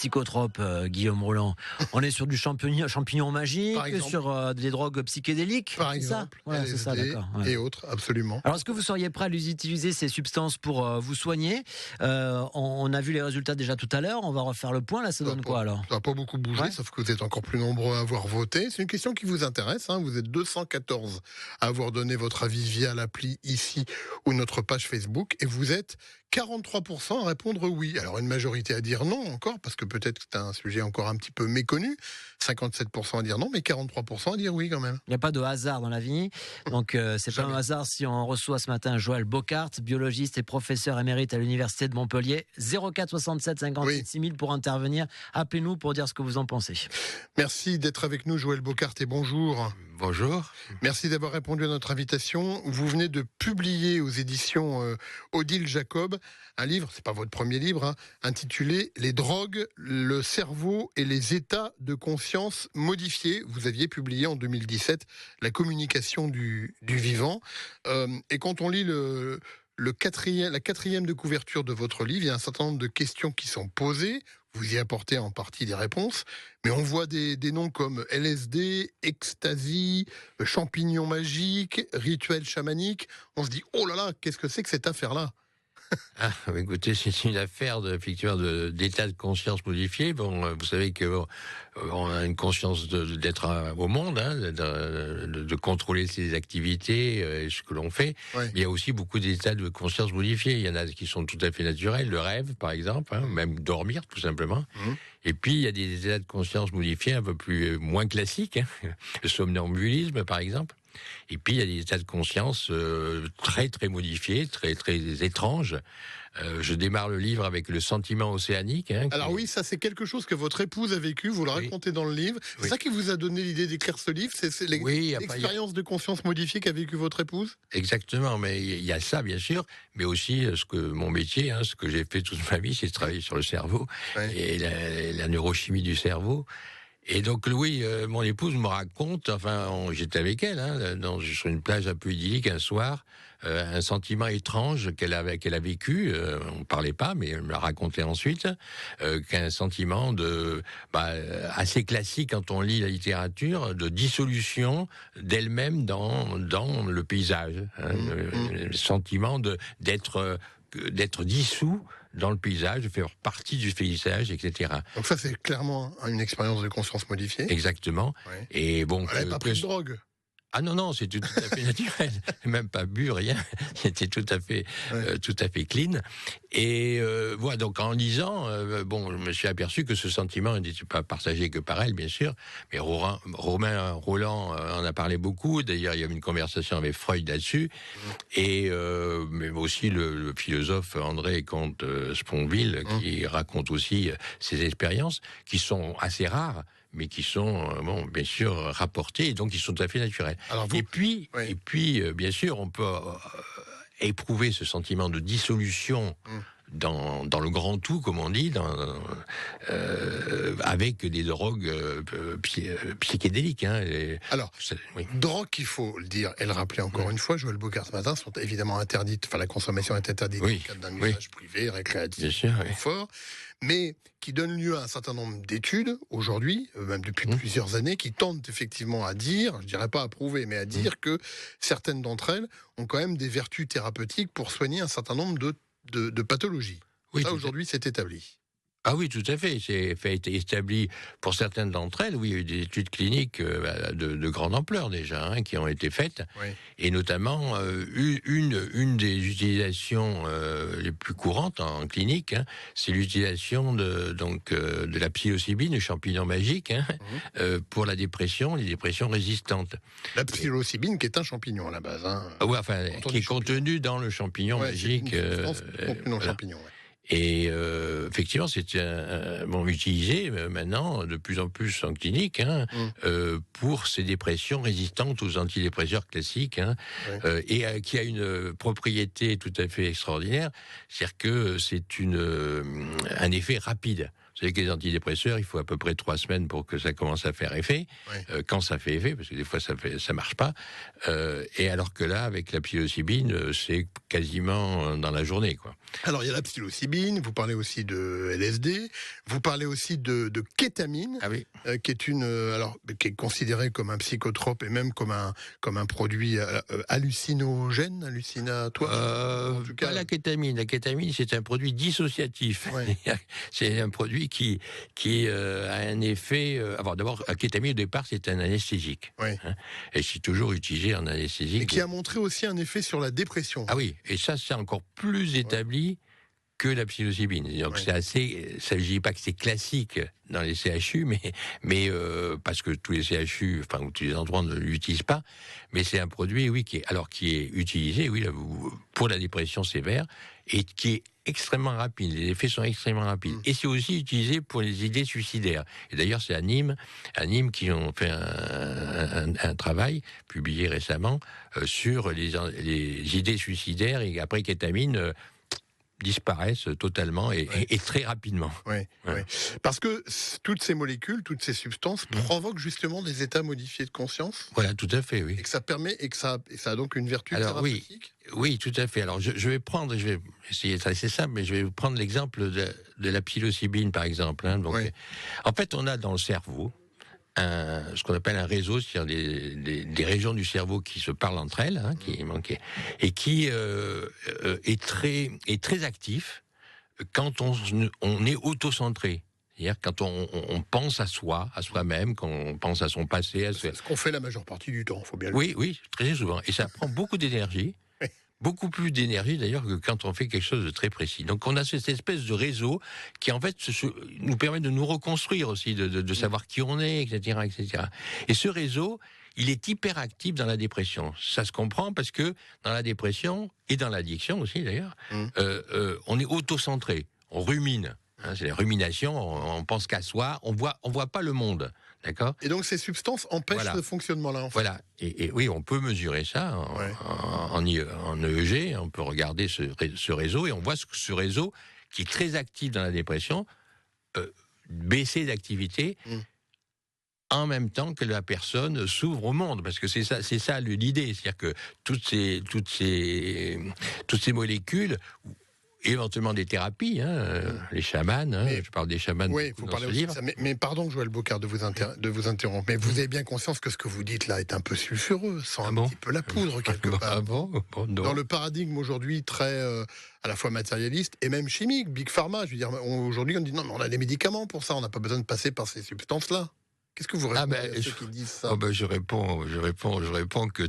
psychotropes, Guillaume Roland? On est sur du champignon magique, Par exemple. sur des drogues psychédéliques? Par c'est ça? exemple, Voilà, c'est ça, LSD d'accord. Ouais. et autres, absolument. Alors, est-ce que vous seriez prêt à utiliser ces substances pour vous soigner? On a vu les résultats déjà tout à l'heure. On va refaire le point. Là, ça donne quoi alors? Ça n'a pas beaucoup bougé, Ouais. sauf que vous êtes encore plus nombreux à avoir voté. C'est une question qui vous intéresse. Vous êtes 214 à avoir donné votre avis via l'appli ici ou notre page Facebook. Et vous êtes 43% à répondre oui. Alors une majorité à dire non encore, parce que peut-être que c'est un sujet encore un petit peu méconnu. 57% à dire non, mais 43% à dire oui quand même. Il n'y a pas de hasard dans la vie. Donc, c'est pas un hasard si on reçoit ce matin Joël Bocart, biologiste et professeur émérite à l'Université de Montpellier. 04 67 58 6000 pour intervenir. Appelez-nous pour dire ce que vous en pensez. Merci d'être avec nous, Joël Bocart, et bonjour. Bonjour. Merci d'avoir répondu à notre invitation. Vous venez de publier aux éditions Odile Jacob un livre, c'est pas votre premier livre, intitulé « Les drogues, le cerveau et les états de conscience modifiés ». Vous aviez publié en 2017 « La communication du vivant ». Et quand on lit la quatrième de couverture de votre livre, il y a un certain nombre de questions qui sont posées. Vous y apportez en partie des réponses, mais on voit des noms comme LSD, ecstasy, champignons magiques, rituels chamaniques. On se dit, oh là là, qu'est-ce que c'est que cette affaire-là? Écoutez, c'est une affaire effectivement d'état de conscience modifié. Bon, vous savez que on a une conscience d'être au monde, de contrôler ses activités et ce que l'on fait. Ouais. Mais il y a aussi beaucoup d'états de conscience modifiés. Il y en a qui sont tout à fait naturels, le rêve par exemple, même dormir tout simplement. Et puis il y a des états de conscience modifiés un peu moins classiques, le somnambulisme par exemple. Et puis il y a des états de conscience très très modifiés, très très étranges. Je démarre le livre avec le sentiment océanique. Alors oui, ça c'est quelque chose que votre épouse a vécu, vous le racontez dans le livre. C'est ça qui vous a donné l'idée d'écrire ce livre, c'est l'expérience de conscience modifiée qu'a vécu votre épouse? Exactement, mais il y a ça bien sûr, mais aussi ce que mon métier, ce que j'ai fait toute ma vie, c'est de travailler sur le cerveau et la neurochimie du cerveau. Et donc oui, mon épouse me raconte, j'étais avec elle, sur une plage un peu idyllique un soir, un sentiment étrange qu'elle a vécu. On parlait pas, mais elle me l'a raconté ensuite, qu'un sentiment assez classique quand on lit la littérature, de dissolution d'elle-même dans le paysage, le sentiment d'être dissous dans le paysage, de faire partie du paysage, etc. Donc ça, c'est clairement une expérience de conscience modifiée. Exactement. Ouais. Et bon, Elle n'a pas pris de drogue. Ah non, c'était tout à fait naturel. Même pas bu, rien. C'était tout à fait clean. Et voilà, donc en lisant, je me suis aperçu que ce sentiment n'était pas partagé que par elle, bien sûr. Mais Romain Roland en a parlé beaucoup. D'ailleurs, il y a eu une conversation avec Freud là-dessus. Et mais aussi le philosophe André Comte-Sponville, qui raconte aussi ses expériences, qui sont assez rares, mais qui sont, bien sûr, rapportés, et donc qui sont tout à fait naturels. Alors Et puis, bien sûr, on peut éprouver ce sentiment de dissolution dans le grand tout, comme on dit, avec des drogues psychédéliques. Alors, drogues, il faut le dire et le rappeler encore une fois, Joël Bocart ce matin, sont évidemment interdites, la consommation est interdite dans le cadre d'un usage privé, récréatif, fort, mais qui donne lieu à un certain nombre d'études, aujourd'hui, même depuis plusieurs années, qui tentent effectivement à dire, je dirais pas à prouver, mais à dire que certaines d'entre elles ont quand même des vertus thérapeutiques pour soigner un certain nombre de pathologies. Ça, aujourd'hui, c'est établi. Ah oui, tout à fait. C'est établi pour certaines d'entre elles. Oui, il y a eu des études cliniques de grande ampleur déjà qui ont été faites, et notamment une des utilisations les plus courantes en clinique, c'est l'utilisation de la psilocybine, le champignon magique, pour la dépression, les dépressions résistantes. La psilocybine, qui est un champignon à la base. Qui est contenu dans le champignon magique. C'est une substance contenue dans le champignon. Et effectivement, c'est utilisé maintenant de plus en plus en clinique pour ces dépressions résistantes aux antidépresseurs classiques, et qui a une propriété tout à fait extraordinaire, c'est-à-dire que c'est un effet rapide. Vous savez que les antidépresseurs, il faut à peu près 3 semaines pour que ça commence à faire effet. Ouais. Quand ça fait effet, parce que des fois ça marche pas. Et alors que là, avec la psilocybine, c'est quasiment dans la journée, quoi. Alors il y a la psilocybine, vous parlez aussi de LSD, vous parlez aussi de kétamine, qui est considérée comme un psychotrope et même comme un produit hallucinatoire. En tout cas, pas la kétamine. La kétamine, c'est un produit dissociatif. Ouais. C'est un produit qui a un effet. D'abord, la kétamine au départ, c'est un anesthésique. Ouais. Hein, et c'est toujours utilisé en anesthésique. Et qui a montré aussi un effet sur la dépression. Ah oui, et ça, c'est encore plus établi que la psilocybine. Donc c'est assez. Ça, je dis pas que c'est classique dans les CHU, mais parce que tous les CHU, enfin tous les endroits ne l'utilisent pas, mais c'est un produit, oui, qui est utilisé, oui, pour la dépression sévère et qui est extrêmement rapide. Les effets sont extrêmement rapides. Et c'est aussi utilisé pour les idées suicidaires. Et d'ailleurs, c'est à Nîmes qui ont fait un travail publié récemment sur les idées suicidaires, et après kétamine disparaissent totalement et très rapidement. Oui. Parce que toutes ces molécules, toutes ces substances provoquent justement des états modifiés de conscience. Voilà, tout à fait, oui. Et que ça permet, et ça a donc une vertu thérapeutique. Oui, tout à fait. Alors je vais essayer, c'est assez simple, mais je vais vous prendre l'exemple de la psilocybine, par exemple. Hein. Donc, en fait, on a dans le cerveau ce qu'on appelle un réseau, c'est-à-dire des régions du cerveau qui se parlent entre elles, hein, et qui est très actif quand on est autocentré. C'est-à-dire quand on pense à soi-même, quand on pense à son passé. C'est ce qu'on fait la majeure partie du temps, il faut bien le dire. Oui, très souvent. Et ça prend beaucoup d'énergie. Beaucoup plus d'énergie d'ailleurs que quand on fait quelque chose de très précis. Donc on a cette espèce de réseau qui en fait nous permet de nous reconstruire aussi, de savoir qui on est, etc., etc. Et ce réseau, il est hyper actif dans la dépression. Ça se comprend parce que dans la dépression et dans l'addiction aussi d'ailleurs, on est autocentré, on rumine. Hein, c'est la rumination, on pense qu'à soi, on voit pas le monde. D'accord. Et donc ces substances empêchent ce fonctionnement-là, en fait. Voilà. Et oui, on peut mesurer ça en EEG, on peut regarder ce réseau, et on voit ce réseau, qui est très actif dans la dépression, baisser d'activité en même temps que la personne s'ouvre au monde. Parce que c'est ça l'idée. C'est-à-dire que toutes ces molécules, éventuellement des thérapies, les chamans, je parle des chamans dans ce livre. Mais pardon, Joël Bocard, de vous interrompre, mais vous avez bien conscience que ce que vous dites là est un peu sulfureux, sans un petit peu la poudre quelque part. Dans le paradigme aujourd'hui très à la fois matérialiste et même chimique, Big Pharma, je veux dire, aujourd'hui on dit non, mais on a des médicaments pour ça, on n'a pas besoin de passer par ces substances-là. Qu'est-ce que vous répondez à ceux qui disent ça? Je réponds que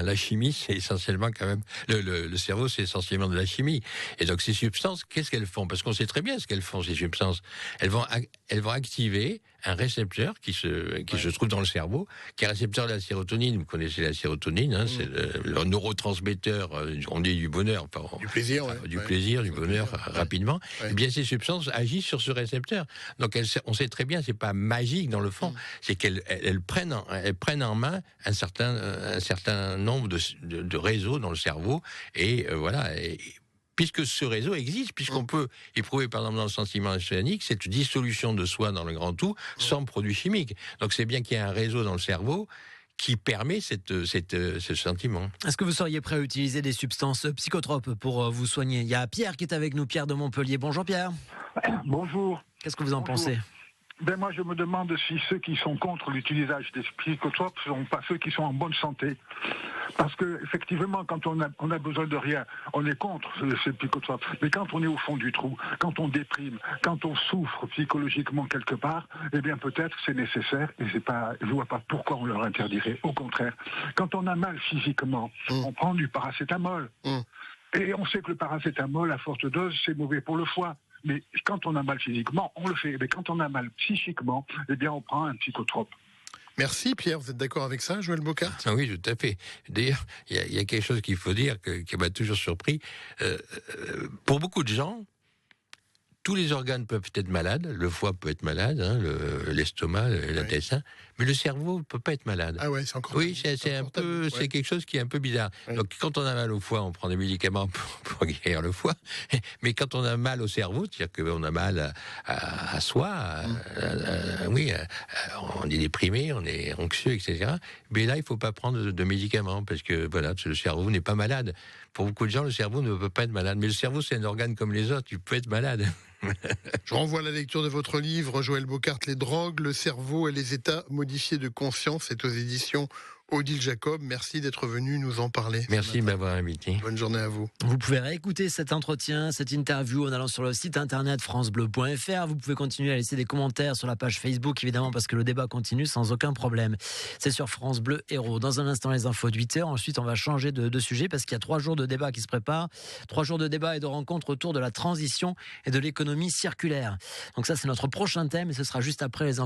la chimie, c'est essentiellement quand même le cerveau, c'est essentiellement de la chimie. Et donc ces substances, qu'est-ce qu'elles font? Parce qu'on sait très bien ce qu'elles font, ces substances. Elles vont activer un récepteur qui se trouve dans le cerveau, qui est un récepteur de la sérotonine. Vous connaissez la sérotonine, c'est le neurotransmetteur, on dit du bonheur, du plaisir, du bonheur rapidement. Et bien ces substances agissent sur ce récepteur. Donc on sait très bien, c'est pas magique dans le fond, c'est qu'elles prennent en main un certain nombre de réseaux dans le cerveau, et voilà. Et puisque ce réseau existe, puisqu'on peut éprouver, par exemple, dans le sentiment océanique, cette dissolution de soi dans le grand tout, sans produits chimiques. Donc c'est bien qu'il y a un réseau dans le cerveau qui permet ce sentiment. Est-ce que vous seriez prêt à utiliser des substances psychotropes pour vous soigner? Il y a Pierre qui est avec nous, Pierre de Montpellier. Bonjour Pierre. Bonjour. Qu'est-ce que vous en pensez? Moi, je me demande si ceux qui sont contre l'utilisation des psychotropes ne sont pas ceux qui sont en bonne santé. Parce que, effectivement, quand on a besoin de rien, on est contre ces psychotropes. Mais quand on est au fond du trou, quand on déprime, quand on souffre psychologiquement quelque part, eh bien, peut-être c'est nécessaire, et je vois pas pourquoi on leur interdirait. Au contraire, quand on a mal physiquement, on prend du paracétamol. Et on sait que le paracétamol, à forte dose, c'est mauvais pour le foie. Mais quand on a mal physiquement, on le fait. Mais quand on a mal psychiquement, eh bien, on prend un psychotrope. Merci Pierre, vous êtes d'accord avec ça, Joël Bocard? Oui, tout à fait. D'ailleurs, il y a quelque chose qu'il faut dire qui m'a toujours surpris. Pour beaucoup de gens, tous les organes peuvent être malades. Le foie peut être malade, hein, l'estomac, l'intestin, mais le cerveau ne peut pas être malade. Ah ouais, c'est encore. Oui, c'est quelque chose qui est un peu bizarre. Ouais. Donc quand on a mal au foie, on prend des médicaments pour guérir le foie. Mais quand on a mal au cerveau, c'est-à-dire qu'on a mal à soi, on est déprimé, on est anxieux, etc. Mais là, il ne faut pas prendre de médicaments parce que voilà, le cerveau n'est pas malade. Pour beaucoup de gens, le cerveau ne peut pas être malade. Mais le cerveau, c'est un organe comme les autres. Tu peux être malade. Je renvoie à la lecture de votre livre, Joël Bocart, Les drogues, le cerveau et les états modifiés de conscience. C'est aux éditions Odile Jacob. Merci d'être venu nous en parler. Merci de m'avoir invité. Bonne journée à vous. Vous pouvez réécouter cet entretien, cette interview en allant sur le site internet francebleu.fr. Vous pouvez continuer à laisser des commentaires sur la page Facebook, évidemment, parce que le débat continue sans aucun problème. C'est sur France Bleu Héros. Dans un instant, les infos de 8h. Ensuite, on va changer de sujet parce qu'il y a 3 jours de débat qui se préparent. 3 jours de débat et de rencontres autour de la transition et de l'économie circulaire. Donc ça, c'est notre prochain thème et ce sera juste après les infos.